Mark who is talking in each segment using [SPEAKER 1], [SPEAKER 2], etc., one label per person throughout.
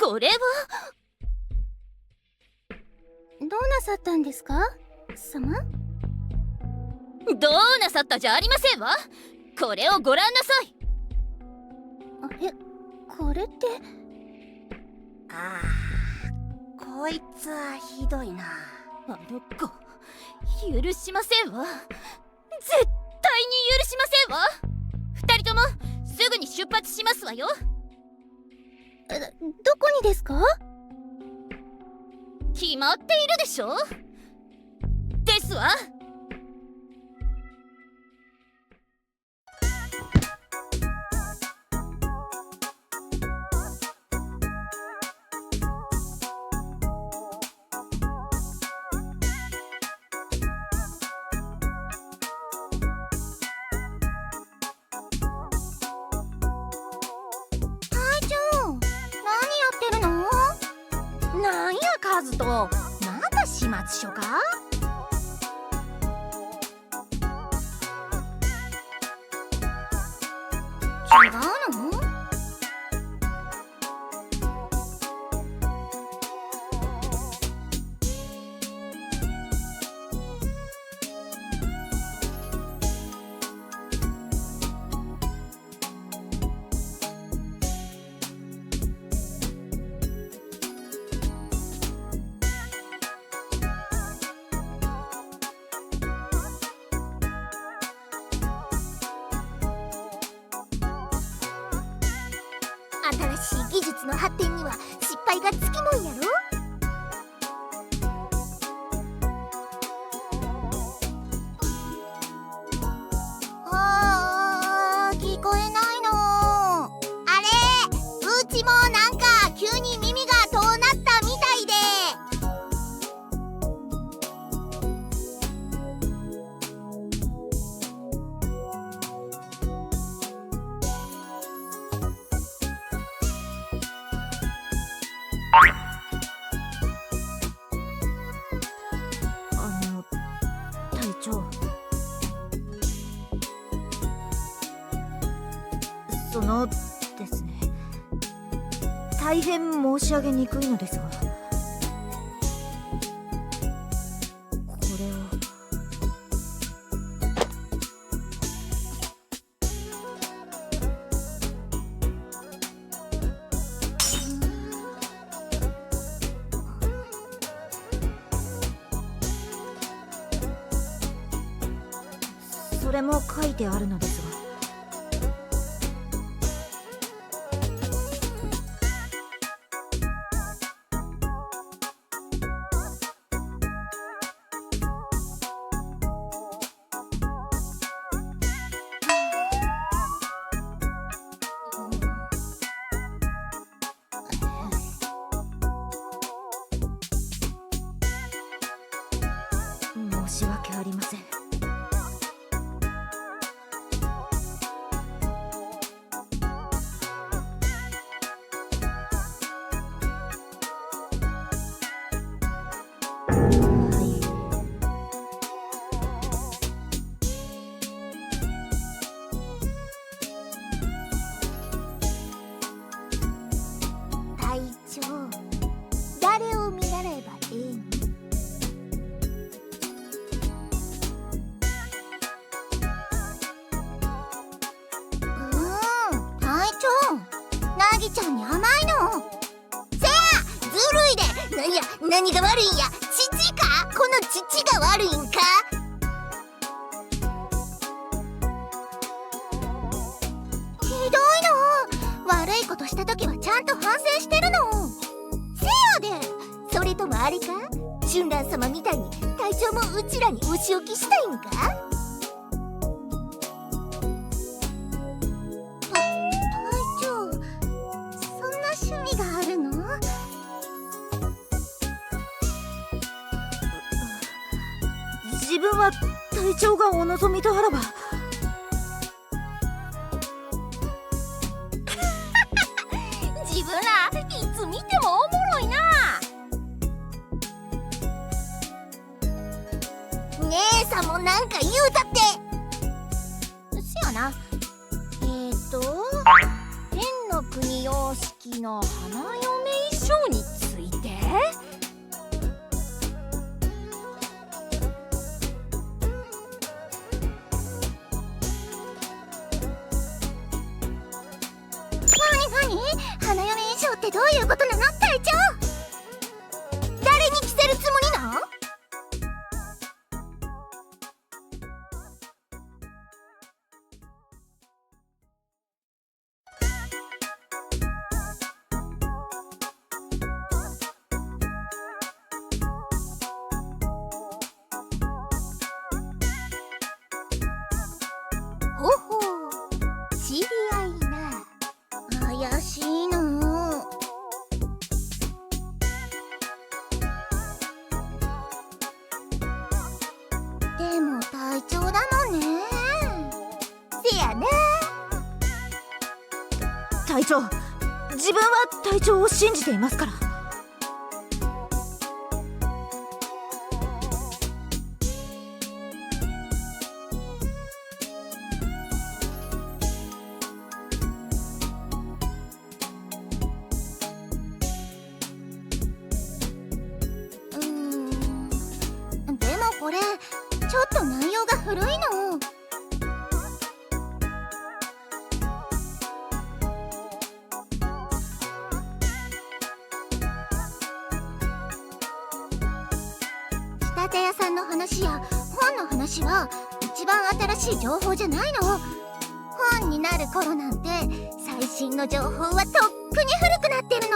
[SPEAKER 1] これは
[SPEAKER 2] どうなさったんですか、様？
[SPEAKER 1] どうなさったじゃありませんわ。これをご覧なさい。
[SPEAKER 2] あれ、これって。
[SPEAKER 3] ああ、こいつはひどいな。
[SPEAKER 1] あの子、許しませんわ。絶対に許しませんわ。二人ともすぐに出発しますわよ。
[SPEAKER 2] どこにですか？
[SPEAKER 1] 決まっているでしょ。ですわ。
[SPEAKER 3] なんやカズト、まだ始末書か？違うの？新しい技術の発展には失敗がつきもんやろ。聞こえないの。あれ、うちもなんか急に耳が遠なったみたいで。隊長、そのですね、大変申し上げにくいのですが、これを。それも書いてあるのですが。申し訳ありません。隊長、誰を見習えばいいの？隊長、ナギちゃんに甘いの。せや、ずるいで。何が悪いんや。父か？この父が悪いんか？ひどいの。悪いことした時はちゃんと反省してるの。せやで。それともあれか？春蘭様みたいに隊長もうちらにお仕置きしたいんか？隊長、そんな趣味があるの？自分は隊長がお望みとあらば。自分らいつ見てもおもろいな。姉さんもなんか言うたって。せやな。天
[SPEAKER 4] の国様式の花嫁衣装について？
[SPEAKER 3] 花嫁衣装ってどういうことなの隊長？誰に着せるつもりなん？ほほう、知り合いな。怪しいの。でも隊長だもんね。せやな。
[SPEAKER 4] 隊長、自分は隊長を信じていますから。
[SPEAKER 3] でもこれちょっと内容が古いの。仕立て屋さんの話や本の話は一番新しい情報じゃないの。本になる頃なんて最新の情報はとっくに古くなってるの。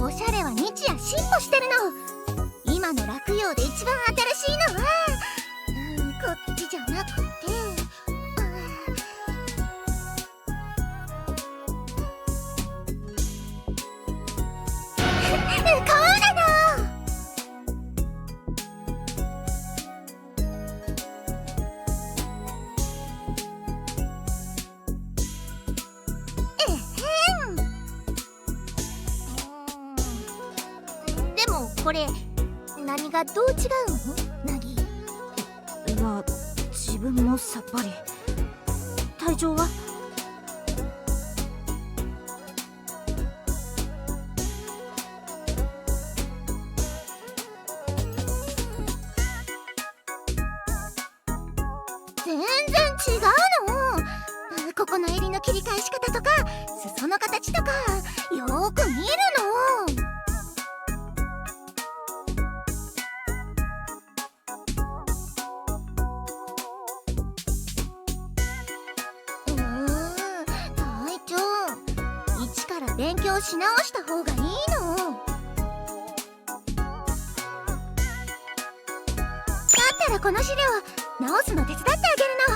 [SPEAKER 3] おしゃれは日夜進歩してるの。今の落葉で一番新しいのはこっちじゃなくてこうなの。でもこれ何がどう違うの？ナギ。
[SPEAKER 4] いや、自分もさっぱり。隊長は？
[SPEAKER 3] 全然違うの。ここの襟の切り返し方とか裾の形とかよーく見るの。隊長、一から勉強し直した方がいいの。だったらこの資料直すの手伝ってあげるの。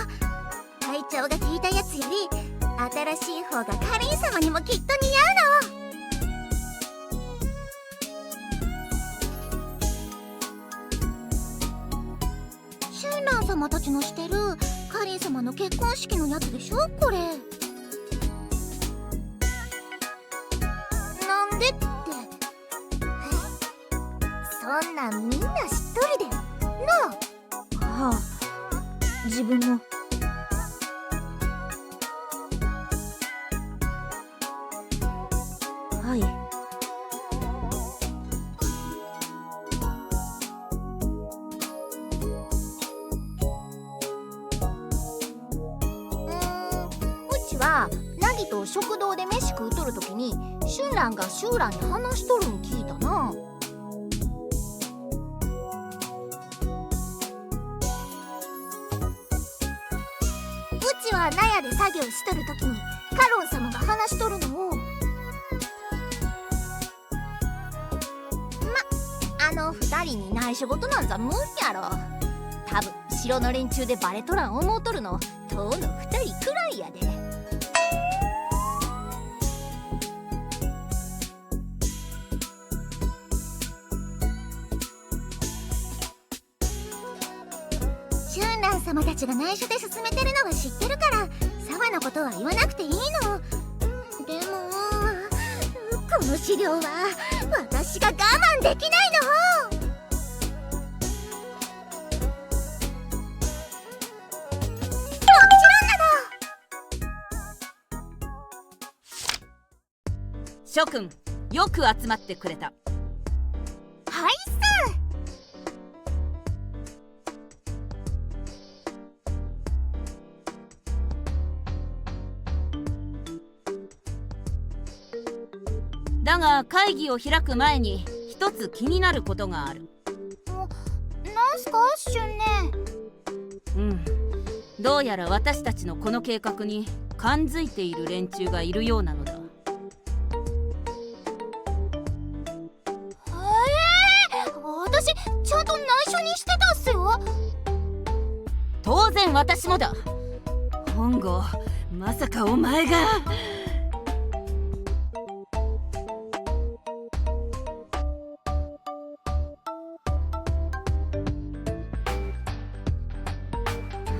[SPEAKER 3] 隊長が聞いたやつより新しい方がカリン様にもきっと似合うの。春蘭様たちのしてるカリン様の結婚式のやつでしょこれ。なんでって、そんなんみんな知っとるでなあ。
[SPEAKER 4] はあ、自分も。はい。
[SPEAKER 3] うちはナギと食堂で飯食うとるときに春蘭がシューランに話しとるん聞いたな。うちは納屋で作業しとるときにカロン様が話しとるのを。あの二人に内緒事なんざ無理やろ。多分城の連中でバレとらん思うとるのとうの二人くらいやで。春蘭様たちが内緒で進めてるのは知ってるから沢のことは言わなくていいの。でもこの資料は私私が我慢できないの。
[SPEAKER 5] 諸君、よく集まってくれた。
[SPEAKER 3] はいっ
[SPEAKER 5] だが会議を開く前に一つ気になることがある。
[SPEAKER 3] なんすかシュンね。
[SPEAKER 5] どうやら私たちのこの計画に感づいている連中がいるようなのだ。
[SPEAKER 3] 私ちゃんと内緒にしてたっすよ。
[SPEAKER 5] 当然私もだ。本郷、まさかお前が。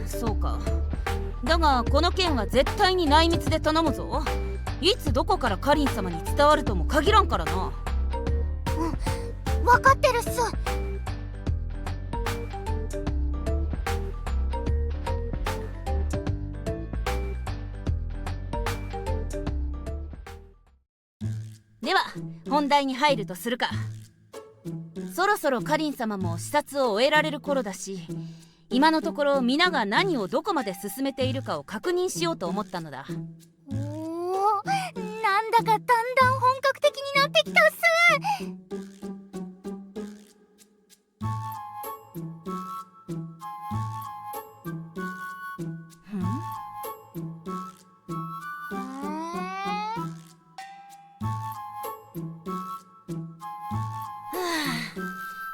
[SPEAKER 5] そうか。だがこの件は絶対に内密で頼むぞ。いつどこからカリン様に伝わるとも限らんからな。
[SPEAKER 3] 分かってるっす。
[SPEAKER 5] では本題に入るとするか。そろそろカリン様も視察を終えられる頃だし、今のところ皆が何をどこまで進めているかを確認しようと思ったのだ。
[SPEAKER 3] おー、なんだかだんだん本格的になってきたっす。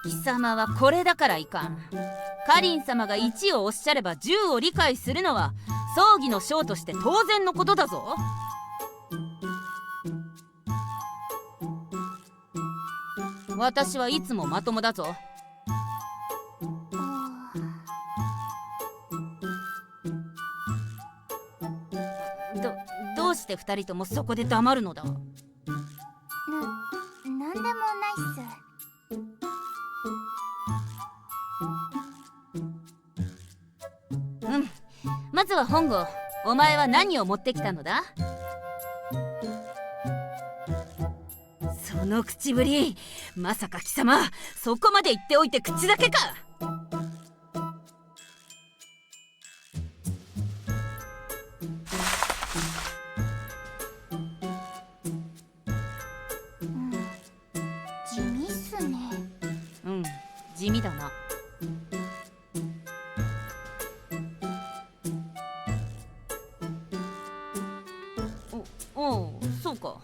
[SPEAKER 5] 貴様はこれだからいかん。カリン様が1をおっしゃれば10を理解するのは葬儀の章として当然のことだぞ。私はいつもまともだぞ。どうして2人ともそこで黙るのだ。
[SPEAKER 3] なんでもないっす。
[SPEAKER 5] まずは本郷、お前は何を持ってきたのだ。その口ぶり、まさか貴様そこまで言っておいて口だけか。
[SPEAKER 3] 地味っすね。
[SPEAKER 5] 地味だな。おう、そうか。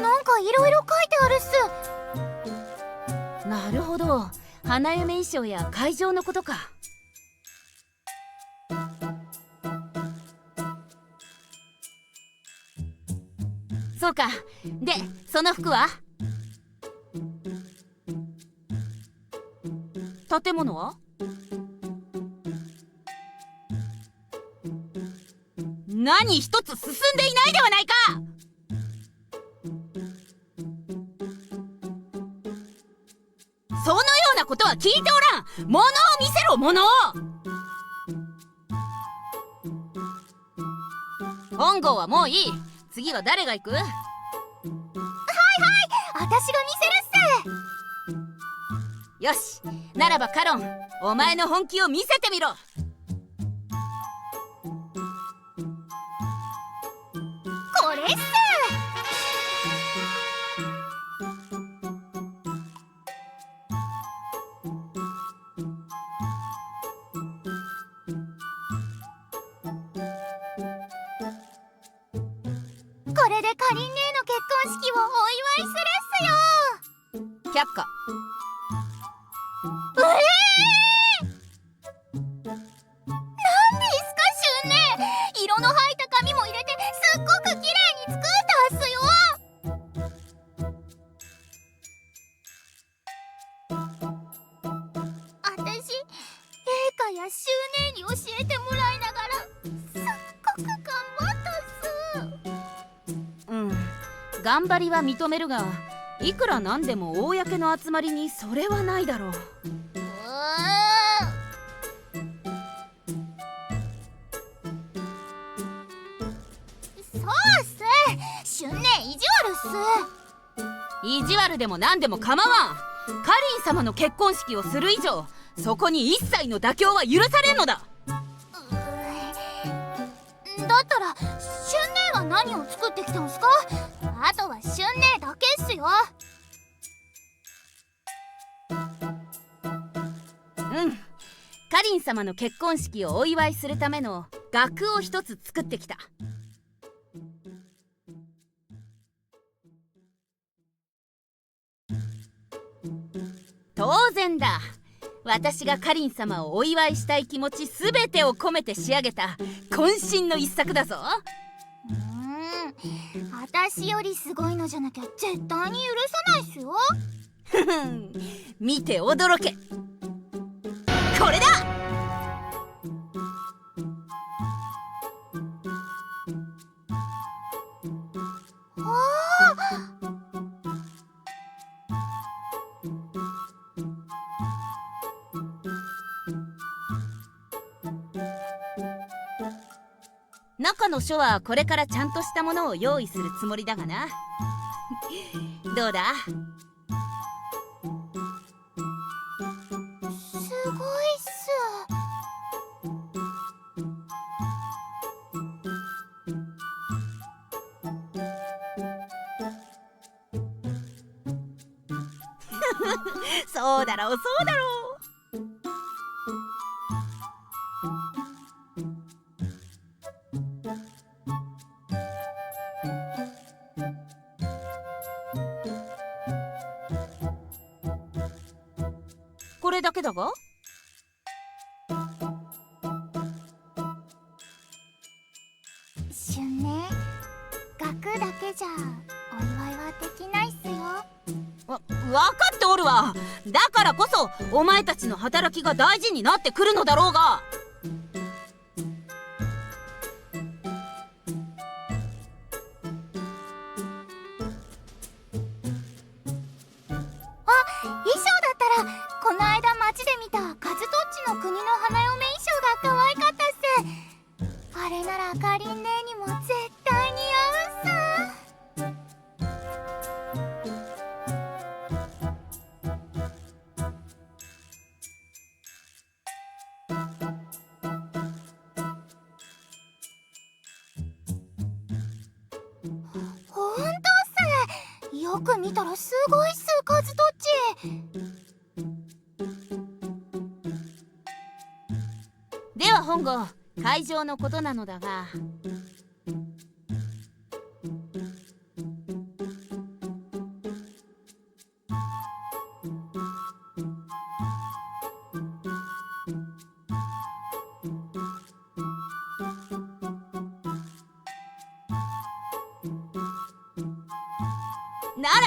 [SPEAKER 3] なんかいろいろ書いてあるっす。
[SPEAKER 5] なるほど、花嫁衣装や会場のことか。そうか。で、その服は？建物は？何一つ進んでいないではないか。そのようなことは聞いておらん。物を見せろ、物を。本郷はもういい。次は誰が行く？
[SPEAKER 3] 私が見せるっす。
[SPEAKER 5] よし、ならばカロン、お前の本気を見せてみろ。
[SPEAKER 3] これっす。これでカリン姉の結婚式をお祝いするっすよ。
[SPEAKER 5] 却下。
[SPEAKER 3] なんですかシュンね。色の入った紙も入れてすっごく綺麗に作ったっすよ。私やシュウ姉に教えてもらいながらすっごく頑張ったっす。
[SPEAKER 5] うん、頑張りは認めるが、いくらなんでも公の集まりにそれはないだろう。
[SPEAKER 3] そうっす、シュウ姉意地悪っす。
[SPEAKER 5] 意地悪でも何でも構わん。カリン様の結婚式をする以上、そこに一切の妥協は許されんのだ。
[SPEAKER 3] だったらシュウ姉は何を作ってきたんすか？あとはシュウ姉だけっすよ。
[SPEAKER 5] うん、カリン様の結婚式をお祝いするための額を一つ作ってきた。当然だ。私がカリン様をお祝いしたい気持ちすべてを込めて仕上げた渾身の一作だぞ。
[SPEAKER 3] 私よりすごいのじゃなきゃ絶対に許さないっすよ。
[SPEAKER 5] 見て驚け。これだ。中の書はこれからちゃんとしたものを用意するつもりだがな。どうだ？
[SPEAKER 3] すごいっす。
[SPEAKER 5] そうだろう、そうだろう。これだけだが？
[SPEAKER 3] シュンね、額だけじゃお祝いはできないっすよ。
[SPEAKER 5] わかっておるわ。だからこそお前たちの働きが大事になってくるのだろうが。
[SPEAKER 3] 衣装だったらこの間街で見たカズトッチの国の花嫁衣装が可愛かったっす。あれならカリン姉にも絶対似合うっす。ほんとっす。よく見たらすごいっす、カズトッチ。
[SPEAKER 5] では本郷、会場のことなのだが、な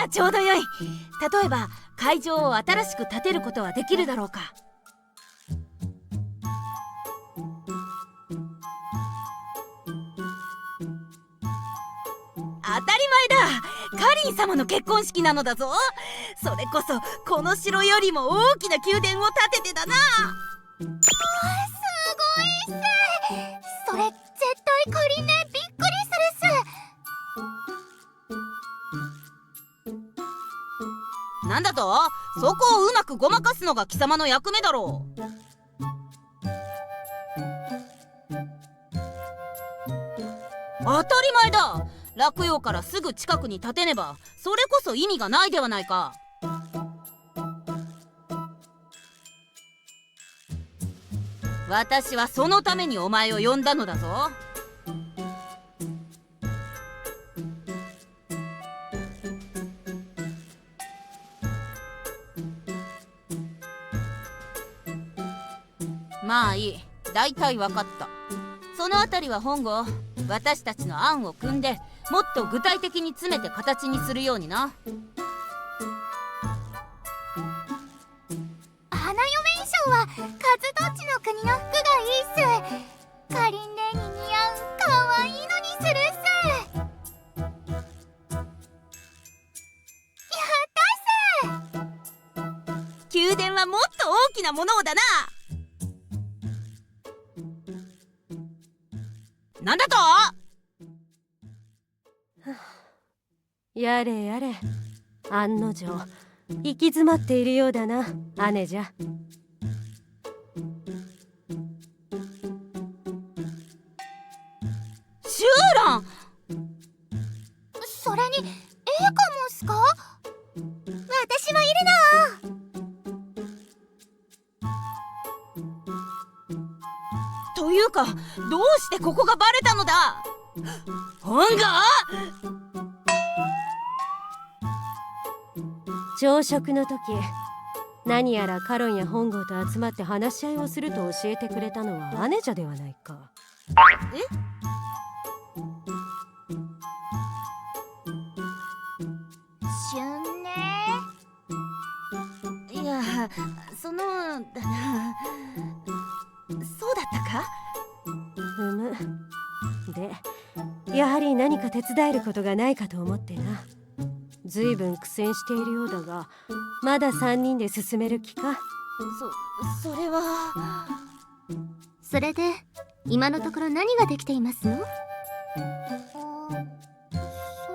[SPEAKER 5] らちょうどよい。例えば会場を新しく建てることはできるだろうか。当たり前だ。カリン様の結婚式なのだぞ。それこそこの城よりも大きな宮殿を建ててだな。
[SPEAKER 3] すごいっす。それ絶対カリン姉びっくりするっす。
[SPEAKER 5] なんだと？そこをうまくごまかすのが貴様の役目だろう。当たり前だ。洛陽からすぐ近くに建てねばそれこそ意味がないではないか。私はそのためにお前を呼んだのだぞ。まあいい、だいたい分かった。そのあたりは本郷、私たちの案を組んでもっと具体的に詰めて形にするようにな。
[SPEAKER 3] 花嫁衣装はどっちの国の服がいいっす。かりんねんに似合うかわいいのにするっす。
[SPEAKER 5] 宮殿はもっと大きなものをだな。なんだと？
[SPEAKER 6] やれやれ、案の定行き詰まっているようだな、姉じゃ。
[SPEAKER 5] シューラン！
[SPEAKER 3] それにかもっすか？私もいるの。
[SPEAKER 5] というか、どうしてここがバレたのだ？本が？
[SPEAKER 6] 朝食の時、何やらカロンや本郷と集まって話し合いをすると教えてくれたのは姉じゃではないか。
[SPEAKER 3] 旬ね。
[SPEAKER 5] いや、そのだな。そうだったか？
[SPEAKER 6] で、やはり何か手伝えることがないかと思ってな。ずいぶん苦戦しているようだが、まだ3人で進める気か？
[SPEAKER 5] それは。
[SPEAKER 3] それで今のところ何ができていますの？そ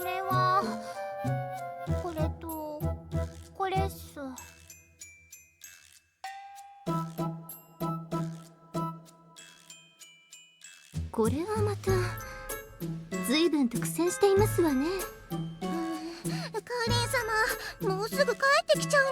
[SPEAKER 3] れはこれとこれっす。これはまた随分と苦戦していますわね。カーリン様、もうすぐ帰ってきちゃうの。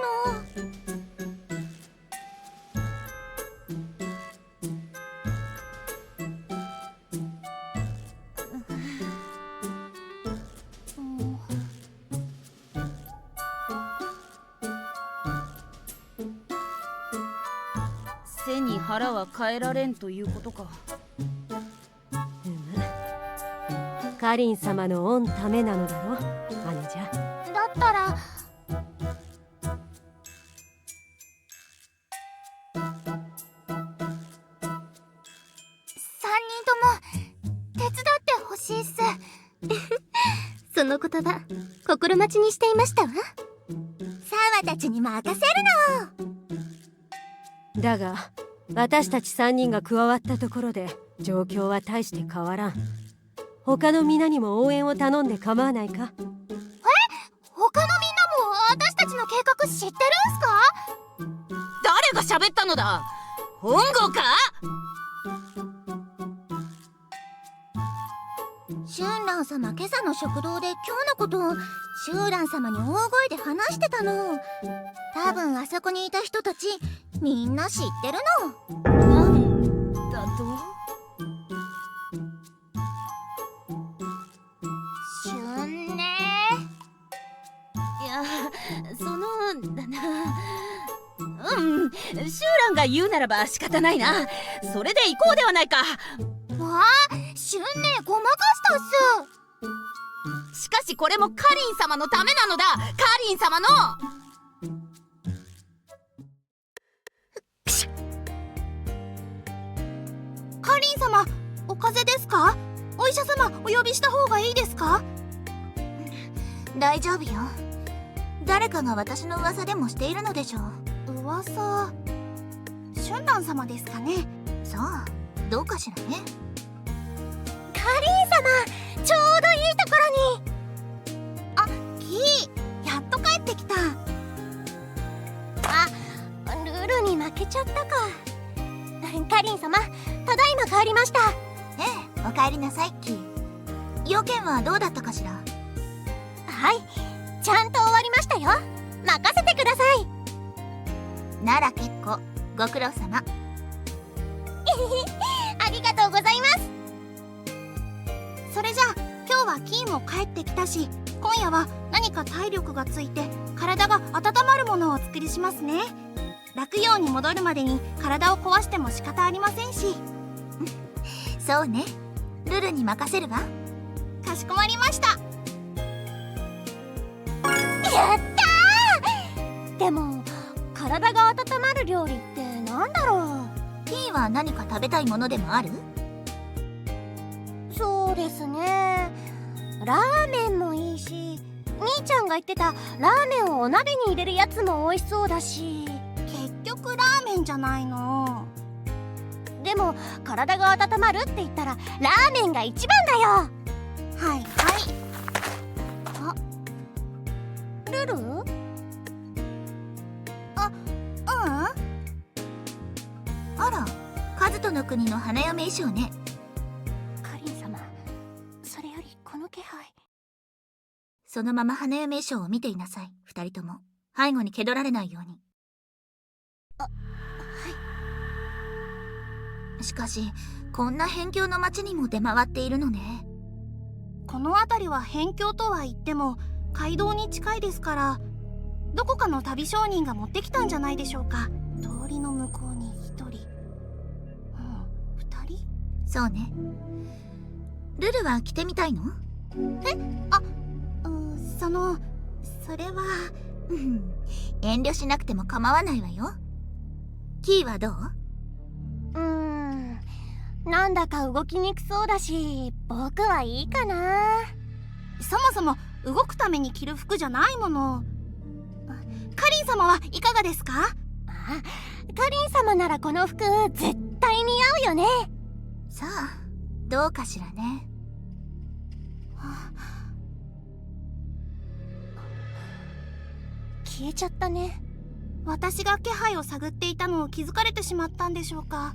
[SPEAKER 5] 背に腹は変えられんということか。
[SPEAKER 6] カリン様の御ためなのだろ、姉じゃ。
[SPEAKER 3] だったら3人とも手伝ってほしいっす。その言葉心待ちにしていましたわ。サワたちに任せるの。
[SPEAKER 6] だが私たち3人が加わったところで状況は大して変わらん。他の皆にも応援を頼んで構わないか？
[SPEAKER 3] 他のみんなも私たちの計画知ってるんすか？
[SPEAKER 5] 誰が喋ったのだ？本郷か？
[SPEAKER 3] シュンラン様、今朝の食堂で今日のことをシューラン様に大声で話してたの。多分あそこにいた人たちみんな知ってるの。
[SPEAKER 5] なんだと？
[SPEAKER 3] シュンね。
[SPEAKER 5] いや、そのだな。シューランが言うならば仕方ないな。それで行こうではないか。
[SPEAKER 3] わあ、シュンねごまかしたっ
[SPEAKER 5] しかしこれもカリン様のためなのだ。カリン様の。
[SPEAKER 3] カリン様、お風邪ですか？お医者様お呼びした方がいいですか？大丈夫よ。誰かが私の噂でもしているのでしょう。噂？シュンラン様ですかね？さあ、どうかしらね。カリン様、ちょうどいいところに。あ、キー、やっと帰ってきた。あ、ルールに負けちゃったか。カリン様、ただいま帰りました。ええ、お帰りなさい、キー。用件はどうだったかしら？はい、ちゃんと終わりましたよ。任せてください。なら結構、ご苦労様。ありがとうございます。それじゃあ今日はキーも帰ってきたし、今夜は何か体力がついて体が温まるものをお作りしますね。落葉に戻るまでに体を壊しても仕方ありませんし。そうね、ルルに任せるわ。かしこまりました。やったー！でも体が温まる料理ってなんだろ
[SPEAKER 1] キーは何か食べたいものでもある？
[SPEAKER 3] う。そうですね、ラーメンもいいし、兄ちゃんが言ってたラーメンをお鍋に入れるやつも美味しそうだし。結局ラーメンじゃないの。でも体が温まるって言ったらラーメンが一番だよ。はいはい。あ、ルル？あ、
[SPEAKER 1] あら、カズトの国の花嫁衣装ね。
[SPEAKER 3] カリン様、それよりこの気配。
[SPEAKER 1] そのまま花嫁衣装を見ていなさい、二人とも。背後に気取られないように。
[SPEAKER 3] はい。
[SPEAKER 1] しかし、こんな辺境の町にも出回っているのね。
[SPEAKER 3] この辺りは辺境とは言っても街道に近いですから、どこかの旅商人が持ってきたんじゃないでしょうか。通りの向こうに一人、二人。
[SPEAKER 1] そうね。ルルは着てみたいの？
[SPEAKER 3] それは。
[SPEAKER 1] 遠慮しなくても構わないわよ。キーはどう？
[SPEAKER 3] なんだか動きにくそうだし、僕はいいかな。そもそも動くために着る服じゃないもの。カリン様はいかがですか？カリン様ならこの服絶対似合うよね。
[SPEAKER 1] さあ、どうかしらね。
[SPEAKER 3] 消えちゃったね。私が気配を探っていたのを気づかれてしまったんでしょうか。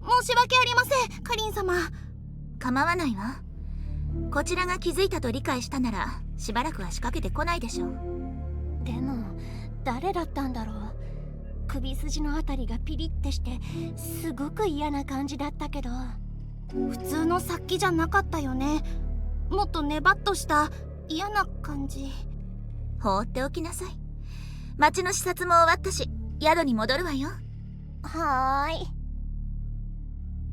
[SPEAKER 3] 申し訳ありません、カリン様。
[SPEAKER 1] 構わないわ。こちらが気づいたと理解したなら、しばらくは仕掛けてこないでしょう。
[SPEAKER 3] でも誰だったんだろう。首筋のあたりがピリってしてすごく嫌な感じだったけど、普通の殺気じゃなかったよね。もっとネバッとした嫌な感じ。
[SPEAKER 1] 放っておきなさい。町の視察も終わったし、宿に戻るわよ。
[SPEAKER 3] はーい。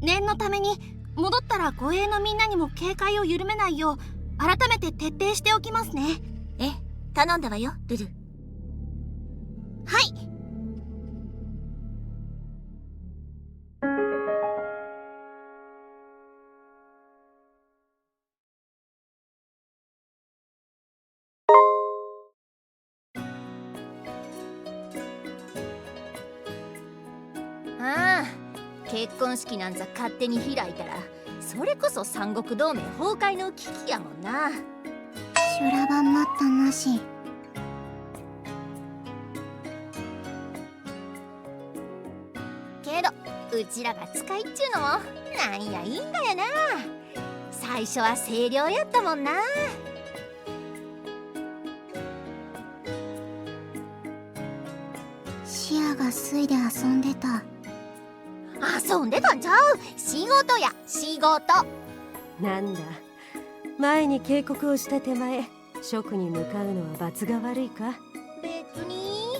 [SPEAKER 3] 念のために戻ったら護衛のみんなにも警戒を緩めないよう改めて徹底しておきますね。
[SPEAKER 1] ええ、頼んだわよ、ルル。
[SPEAKER 3] はい。
[SPEAKER 5] 結婚式なんざ勝手に開いたら、それこそ三国同盟崩壊の危機やもんな。
[SPEAKER 3] 修羅場待ったなし。けどうちらが使いっちゅうのもなんやいいんだよな。最初は清涼やったもんな。シアが水で遊んでた。遊んでたんちゃう？仕事や仕事。
[SPEAKER 6] なんだ、前に警告をした手前職に向かうのは罰が悪いか？
[SPEAKER 3] 別に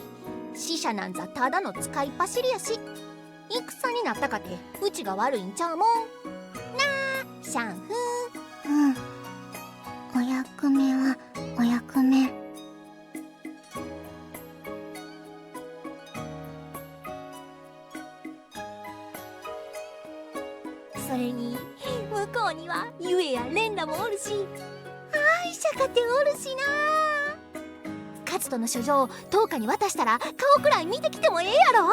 [SPEAKER 3] 死者なんざただの使いっ走りやし、戦になったかてうちが悪いんちゃうもんな。シャンフー。お役目はお役目。それに向こうにはゆえやレンラもおるし、愛者かておるしな。カズとの書状を10日に渡したら顔くらい見てきてもええやろ。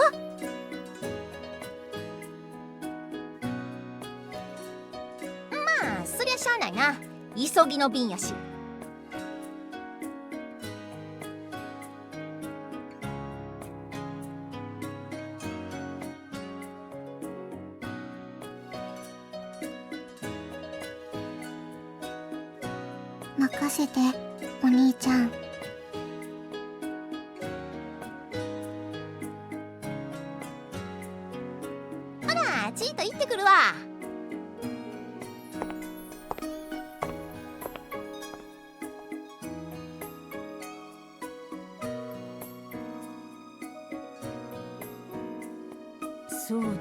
[SPEAKER 3] まあそりゃしゃあないな、急ぎの便やし。任せてお兄ちゃん。ほらちいと行ってくるわ。
[SPEAKER 6] そうだな。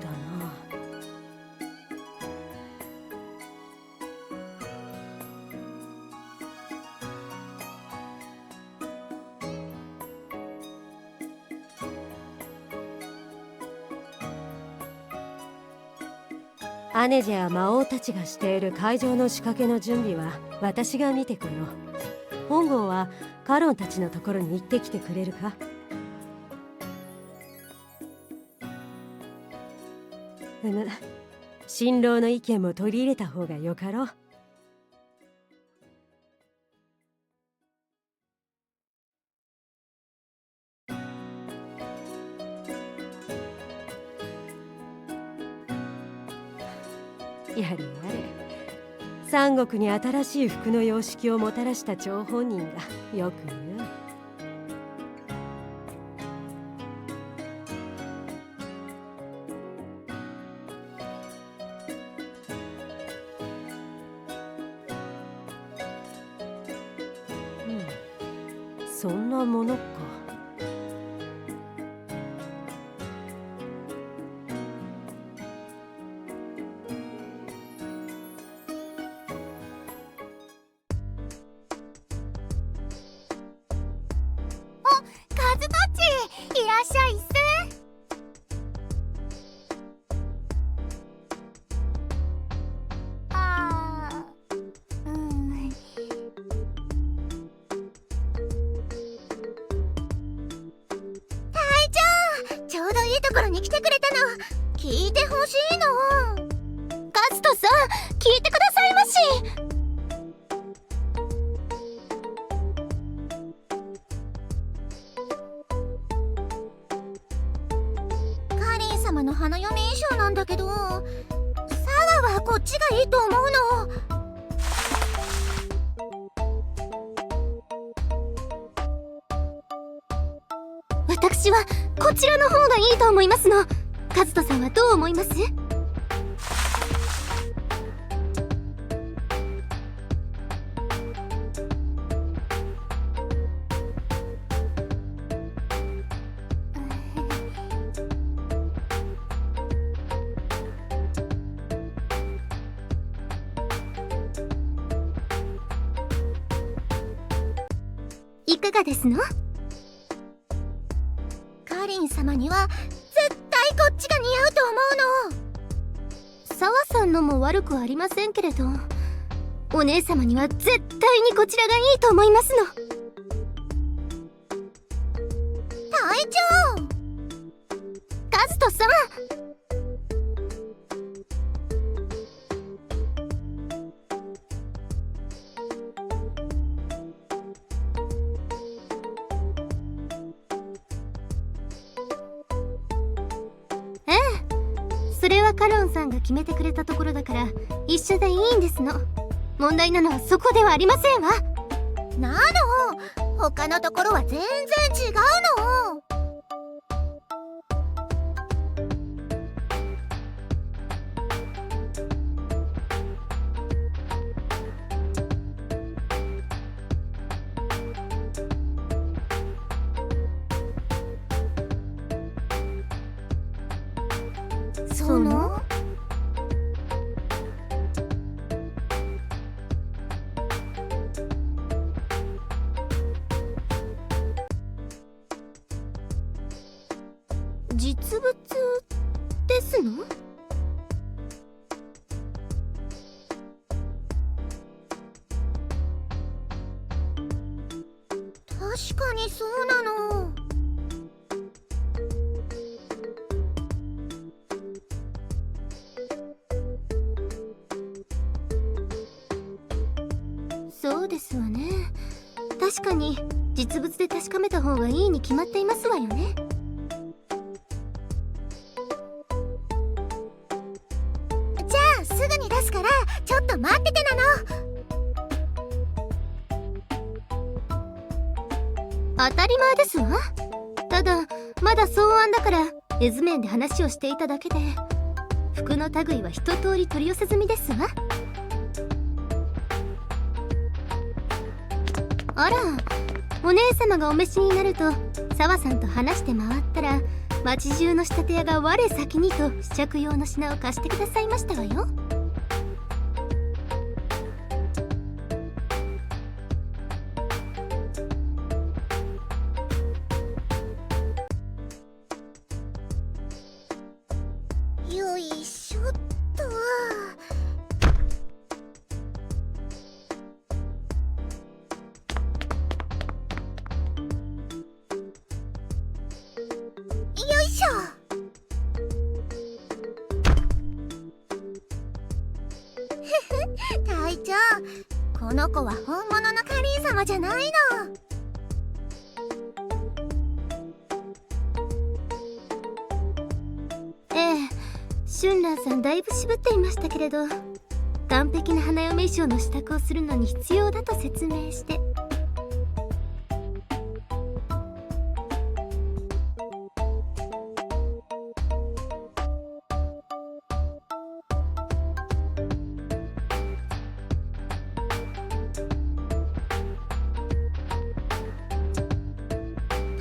[SPEAKER 6] アネジェや魔王たちがしている会場の仕掛けの準備は私が見てこよう。本郷はカロンたちのところに行ってきてくれるか？新郎の意見も取り入れた方がよかろう。やれやれ、三国に新しい服の様式をもたらした張本人がよく言う。そんなものか。
[SPEAKER 3] カズたちいらっしゃいっす。ちょうどいいところに来てくれたの。聞いてほしいの。カズトさん、聞いてくださいまし。カリン様の花嫁衣装なんだけど、サワはこっちがいいと思うの。私はこちらの方がいいと思いますの。カズトさんはどう思います？いかがですの？カリン様には絶対こっちが似合うと思うの。サワさんのも悪くはありませんけれど、お姉様には絶対にこちらがいいと思いますの。隊長、カズトさん、それはカロンさんが決めてくれたところだから一緒でいいんですの。問題なのはそこではありませんわ。なの、他のところは全然違うの。その実物ですの？確かにそうなの。そうですわね。確かに実物で確かめた方がいいに決まっていますわよね。じゃあすぐに出すからちょっと待っててなの。当たり前ですわ。ただまだ草案だから絵図面で話をしていただけで、服の類は一通り取り寄せ済みですわ。あら、お姉様がお召しになると沢さんと話して回ったら、町中の仕立て屋が我先にと試着用の品を貸してくださいましたわよ。よいしょっと。しょ。隊長、この子は本物のカリン様じゃないの。
[SPEAKER 2] 春蘭さんだいぶ渋っていましたけれど、完璧な花嫁衣装の支度をするのに必要だと説明して。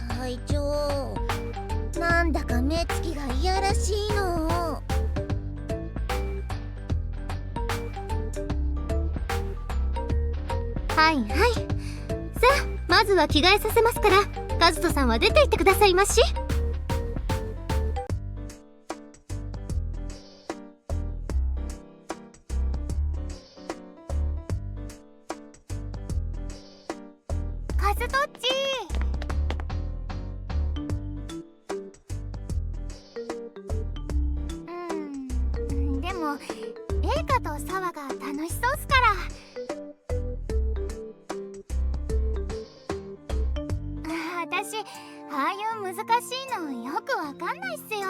[SPEAKER 3] 隊長、なんだか目つきがいやらしいの。
[SPEAKER 2] はいはい。さあ、まずは着替えさせますから、カズトさんは出て行ってくださいまし。
[SPEAKER 3] カズトッチー。でもエイカとサワが楽しそうっすから。私、ああいう難しいのよくわかんないっすよ。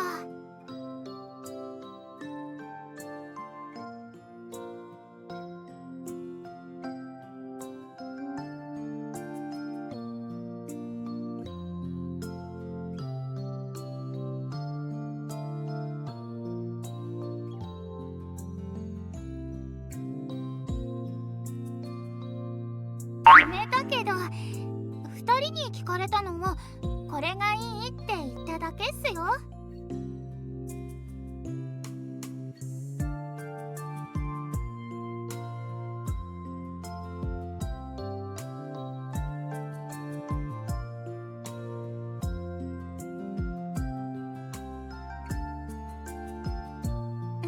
[SPEAKER 3] ダメだけど、2人に聞かれたのもこれがいいって言っただけっすよ。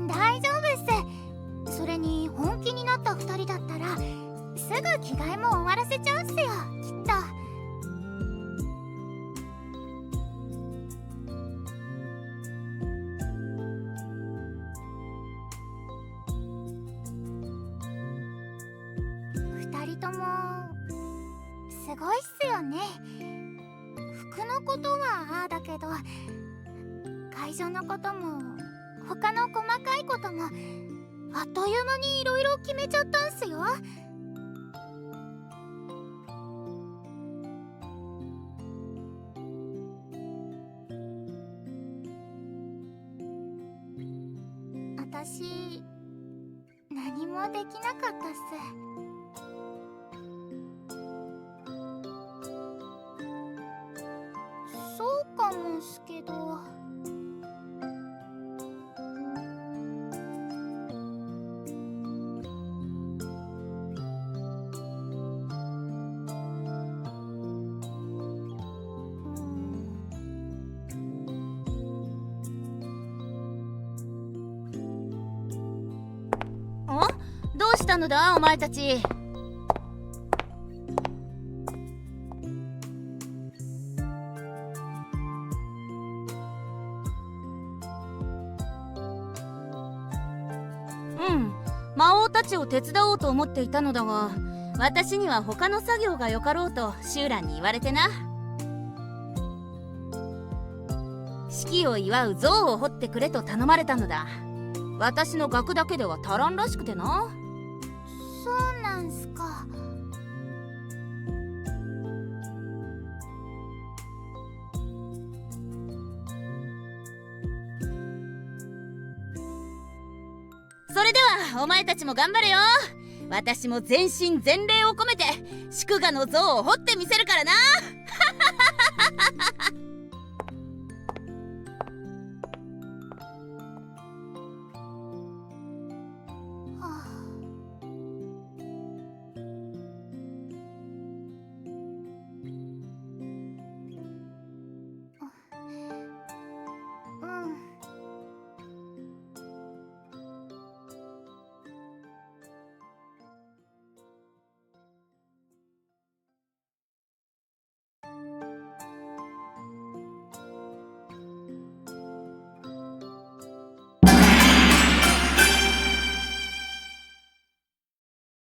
[SPEAKER 3] 大丈夫っす。それに本気になった2人だったらすぐ着替えも終わらせちゃうっすよ、きっと。2人ともすごいっすよね。服のことはああだけど、会場のことも他の細かいこともあっという間にいろいろ決めちゃったんすよ。私、何もできなかったっす。そうかもっすけど。
[SPEAKER 5] どうしたのだお前たち。魔王たちを手伝おうと思っていたのだが、私には他の作業がよかろうとシューランに言われてな。式を祝う像を彫ってくれと頼まれたのだ。私の額だけでは足らんらしくてな。
[SPEAKER 3] そうなんすか。
[SPEAKER 5] それではお前たちも頑張れよ。私も全身全霊を込めて祝賀の像を彫ってみせるからな。